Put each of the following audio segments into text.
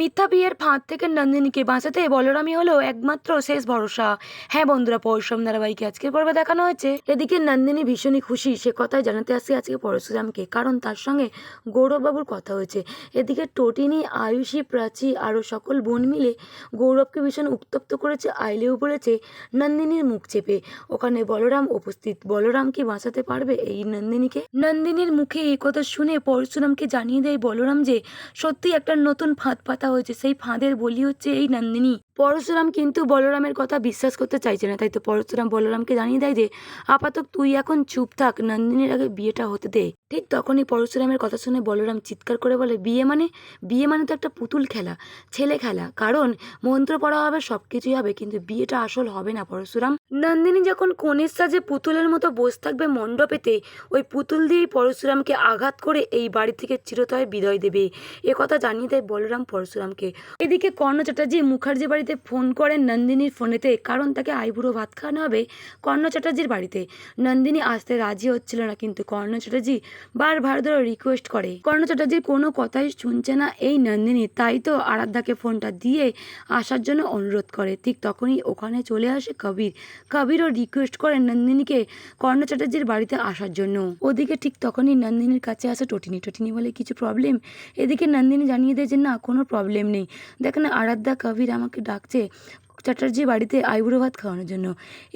মিথ্যা বিয়ের ফাঁদ থেকে নন্দিনীকে বাঁচাতে বলরামই হলো একমাত্র শেষ ভরসা। হ্যাঁ বন্ধুরা, পরশুরাম ধারাবাহিকে আজকের পর্বে দেখানো হয়েছে এদিকে নন্দিনী ভীষণই খুশি, সে কথাই জানাতে আসছে আজকে পরশুরামকে, কারণ তার সঙ্গে গৌরববাবুর কথা হয়েছে। এদিকে টটিনি, আয়ুষী, প্রাচী আরও সকল বোন মিলে গৌরবকে ভীষণ উত্তপ্ত করেছে, আইলেও বলেছে নন্দিনীর মুখ চেপে। ওখানে বলরাম উপস্থিত। বলরাম কি বাঁচাতে পারবে এই নন্দিনীকে? নন্দিনীর মুখে এই কথা শুনে পরশুরামকে জানিয়ে দেয় বলরাম যে সত্যি একটা নতুন ফাঁদ পাতা হয়েছে, সেই ফাঁদের বলি হচ্ছে এই নন্দিনী। পরশুরাম কিন্তু বলরামের কথা বিশ্বাস করতে চাইছে না, তাই তো পরশুরাম বলরামকে জানিয়ে দেয় যে আপাতত তুই এখন চুপ থাক, নন্দিনীর আগে বিয়েটা হতে দে। ঠিক তখনই পরশুরামের কথা শুনে বলরাম চিৎকার করে বলে, বিয়ে মানে? বিয়ে মানে তো একটা পুতুল খেলা, ছেলে খেলা। কারণ মন্ত্র পড়া হবে, সব কিছুই হবে, কিন্তু বিয়েটা আসল হবে না পরশুরাম। নন্দিনী যখন কনের সাজে পুতুলের মতো বসে থাকবে মণ্ডপেতে, ওই পুতুল দিয়েই পরশুরামকে আঘাত করে এই বাড়ি থেকে চিরতরে বিদায় দেবে, এ কথা জানিয়ে দেয় বলরাম পরশুরামকে। এদিকে কর্ণ চ্যাটার্জি মুখার্জি বাড়িতে ফোন করেন নন্দিনীর ফোনেতে, কারণ তাকে আইবুড়ো ভাত খাওয়ানো হবে কর্ণ চ্যাটার্জির বাড়িতে। নন্দিনী আসতে রাজি হচ্ছিল না, কিন্তু কর্ণ চ্যাটার্জি বারবার ধরে রিকোয়েস্ট করে। কর্ণ চ্যাটার্জির কোনো কথাই শুনছে না এই নন্দিনী, তাই তো আরাধ্যাকে ফোনটা দিয়ে আসার জন্য অনুরোধ করে। ঠিক তখনই ওখানে চলে আসে কবির। কবিরও রিকোয়েস্ট করেন নন্দিনীকে কর্ণ চ্যাটার্জির বাড়িতে আসার জন্য। ওদিকে ঠিক তখনই নন্দিনীর কাছে আসে টটিনি। টটিনি বলে, কিছু প্রবলেম? এদিকে নন্দিনী জানিয়ে দেয় যে না, কোনো প্রবলেম নেই। দেখ না, আরাধ্যা কবির আমাকে ডাকছে চ্যাটার্জি বাড়িতে আইবুড়ো ভাত খাওয়ানোর জন্য।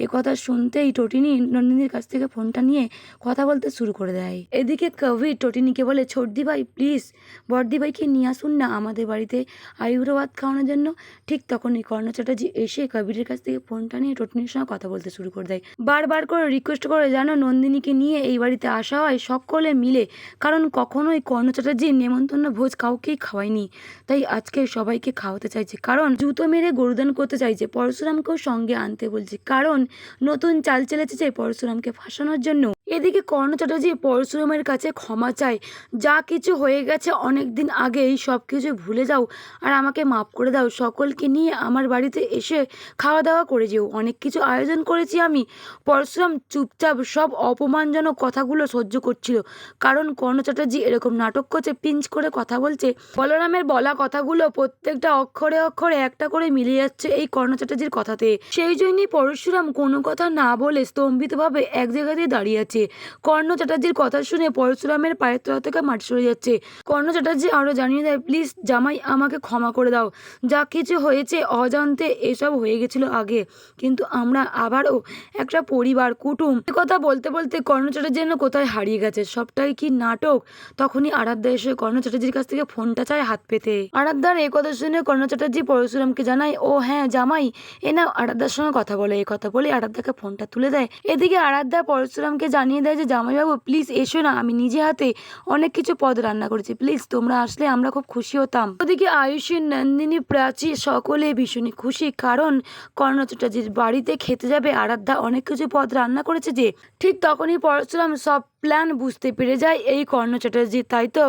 এ কথা শুনতেই টটিনি নন্দিনীর কাছ থেকে ফোনটা নিয়ে কথা বলতে শুরু করে দেয়। এদিকে কবির টটিনিকে বলে, ছোটদি ভাই প্লিজ বড়দি ভাইকে নিয়ে আসুন না আমাদের বাড়িতে আইবুড়ো ভাত খাওয়ানোর জন্য। ঠিক তখনই কর্ণ চ্যাটার্জি এসে কবিরের কাছ থেকে ফোনটা নিয়ে টটিনির সঙ্গে কথা বলতে শুরু করে দেয়। বারবার করে রিকোয়েস্ট করে যেন নন্দিনীকে নিয়ে এই বাড়িতে আসা হয় সকলে মিলে, কারণ কখনোই কর্ণ চ্যাটার্জির নেমন্তন্ন ভোজ কাউকেই খাওয়ায়নি, তাই আজকে সবাইকে খাওয়াতে চাইছে। কারণ জুতো মেরে গরুদান করতে চাইছে, পরশুরামকেও সঙ্গে আনতে বলছে, কারণ নতুন চাল চেলেছে পরশুরামকে ফাঁসানোর জন্য। এদিকে কর্ণ চ্যাটার্জি পরশুরামের কাছে ক্ষমা চায়, যা কিছু হয়ে গেছে অনেক দিন আগেই সব কিছু ভুলে যাও আর আমাকে মাফ করে দাও, সকলকে নিয়ে আমার বাড়িতে এসে খাওয়া দাওয়া করে যেও, অনেক কিছু আয়োজন করেছি আমি। পরশুরাম চুপচাপ সব অপমানজনক কথাগুলো সহ্য করছিল, কারণ কর্ণ চ্যাটার্জি এরকম নাটক করছে, পিঞ্চ করে কথা বলছে। বলরামের বলা কথাগুলো প্রত্যেকটা অক্ষরে অক্ষরে একটা করে মিলে যাচ্ছে এই কর্ণ চ্যাটার্জির কথাতে। সেই জন্যই পরশুরাম কোনো কথা না বলে স্তম্ভিতভাবে এক জায়গাতেই দাঁড়িয়ে আছে। কর্ণ চ্যাটার্জির কথা শুনে পরশুরামের পায়ের তলা থেকে মাটি সরে যাচ্ছে। কর্ণ চ্যাটার্জি আরও জানিয়ে দেয়, প্লিজ জামাই আমাকে ক্ষমা করে দাও, যা কিছু হয়েছে অজান্তে এসব হয়ে গেছিল আগে, কিন্তু আমরা আবারও একটা পরিবার, কুটুম। এ কথা বলতে বলতে কর্ণ চ্যাটার্জি যেন কোথায় হারিয়ে গেছে, সবটাই কি নাটক। তখনই আরাধ্যা এসে কর্ণ চ্যাটার্জির কাছ থেকে ফোনটা চায় হাত পেতে। আরাধ্যার এই কথা শুনে কর্ণ চ্যাটার্জি পরশুরামকে জানায়, ও হ্যাঁ জামাই, এ নাও আরাধ্যার সঙ্গে কথা বলে। এই কথা বলে আরাধ্যাকে ফোনটা তুলে দেয়। এদিকে আরাধ্যা পরশুরামকে জানিয়ে দেয় যে জামাইবাবু প্লিজ এসো না, আমি নিজে হাতে অনেক কিছু পদ রান্না করেছি, প্লিজ তোমরা আসলে আমরা খুব খুশি হতাম। ওদিকে আয়ুষী, নন্দিনী, প্রাচী সকলে ভীষণই খুশি, কারণ কর্ণ চ্যাটার্জির বাড়িতে খেতে যাবে আরাধ্যা অনেক কিছু পদ রান্না করেছে যে। ঠিক তখনই পরশুরাম সব প্ল্যান বুঝতে পেরে যায় এই কর্ণ চ্যাটার্জি, তাই তো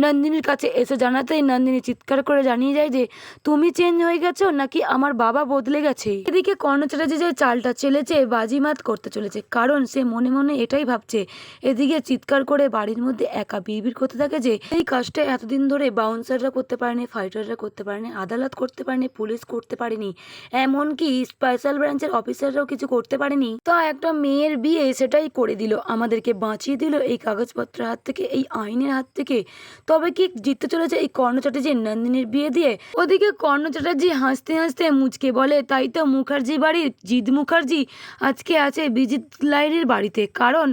নন্দিনীর কাছে এসে জানাতেই নন্দিনী চিৎকার করে জানিয়ে যায় যে তুমি চেঞ্জ হয়ে গেছো নাকি আমার বাবা বদলে গেছে। এদিকে কর্ণ চ্যাটার্জি যে চালটা চেলেছে বাজিমাত করতে চলেছে, কারণ সে মনে মনে এটাই ভাবছে। এদিকে চিৎকার করে বাড়ির মধ্যে একা বিড়বিড় করতে থাকে যে এই কাজটা এতদিন ধরে বাউন্সাররা করতে পারেনি, ফাইটাররা করতে পারেনি, আদালত করতে পারেনি, পুলিশ করতে পারেনি, এমনকি স্পেশাল ব্রাঞ্চের অফিসাররাও কিছু করতে পারেনি। তা একটা মেয়ের বিয়ে সেটাই করে দিল, আমাদেরকে বাঁচিয়ে দিল এই কাগজপত্রের হাত থেকে, এই আইনের হাত থেকে। তবে কি জিততে চলেছে এই কর্ণ চ্যাটার্জি নন্দিনীর বিয়ে দিয়ে? ওদিকে কর্ণ চ্যাটার্জি হাসতে হাসতে মুচকে বলে, তাই তো মুখার্জি বাড়ির জিৎ মুখার্জি আজকে আছে বিজিৎ লাইরির বাড়িতে, কারণ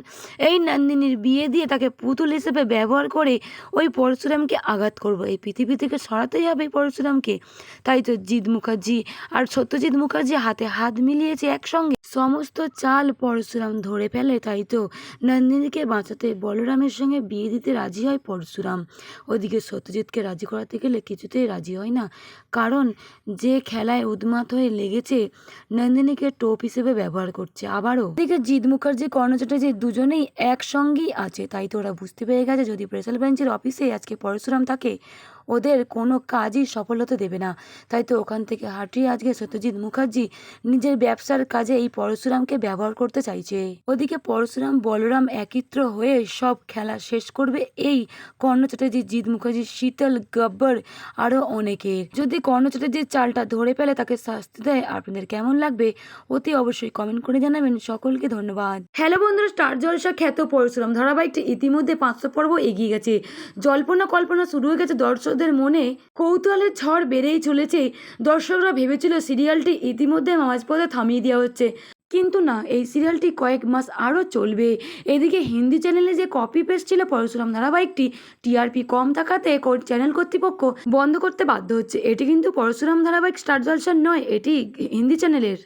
এই নন্দিনীর বিয়ে দিয়ে তাকে পুতুল হিসেবে ব্যবহার করে ওই পরশুরামকে আঘাত করবো, এই পৃথিবী থেকে সরাতেই হবে পরশুরামকে। তাই তো জিৎ মুখার্জি আর সত্যজিৎ মুখার্জি হাতে হাত মিলিয়েছে একসঙ্গে, সমস্ত চাল পরশুরাম ধরে ফেলে। তাই তো নন্দিনীকে বাঁচাতে বলরামের সঙ্গে বিয়ে দিতে রাজি হয় পরশুরাম। ওদিকে সত্যজিৎকে রাজি করাতে গেলে কিছুতেই রাজি হয় না, কারণ যে খেলায় উন্মাদ হয়ে লেগেছে নন্দিনীকে টোপ হিসেবে ব্যবহার করছে আবারও। এদিকে জিৎ মুখার্জি, কর্ণ চ্যাটার্জি দুজনেই একসঙ্গেই আছে, তাই তো ওরা বুঝতে পেরে গেছে যদি স্পেশাল ব্রাঞ্চের অফিসে আজকে পরশুরাম থাকে ওদের কোনো কাজই সফল হতে দেবে না। তাই তো ওখান থেকে হাঁটিয়ে আজকে সত্যজিৎ মুখার্জি নিজের ব্যবসার কাজে এই পরশুরামকে ব্যবহার করতে চাইছে। ওদিকে পরশুরাম বলরাম একত্র হয়ে সব খেলা শেষ করবে এই কর্ণ চ্যাটার্জি, জিৎ মুখার্জি, শীতল, গব্বর আরও অনেকের। যদি কর্ণ চ্যাটার্জির চালটা ধরে ফেলে তাকে শাস্তি দেয়, আপনাদের কেমন লাগবে অতি অবশ্যই কমেন্ট করে জানাবেন। সকলকে ধন্যবাদ। হ্যালো বন্ধুরা, স্টার জলসা খ্যাত পরশুরাম ধারাবাহিকটি ইতিমধ্যে 500 পর্ব এগিয়ে গেছে। জল্পনা কল্পনা শুরু হয়ে গেছে, দর্শকদের মনে কৌতূহলের ঝড় বেড়েই চলেছে। দর্শকরা ভেবেছিল সিরিয়ালটি ইতিমধ্যে মাঝপথে থামিয়ে দেওয়া হচ্ছে, কিন্তু না, এই সিরিয়ালটি কয়েক মাস আরও চলবে। এদিকে হিন্দি চ্যানেলে যে কপি পেস্ট ছিল পরশুরাম ধারাবাহিকটি, টিআরপি কম থাকাতে চ্যানেল কর্তৃপক্ষ বন্ধ করতে বাধ্য হচ্ছে। এটি কিন্তু পরশুরাম ধারাবাহিক স্টার জলসার নয়, এটি হিন্দি চ্যানেলের।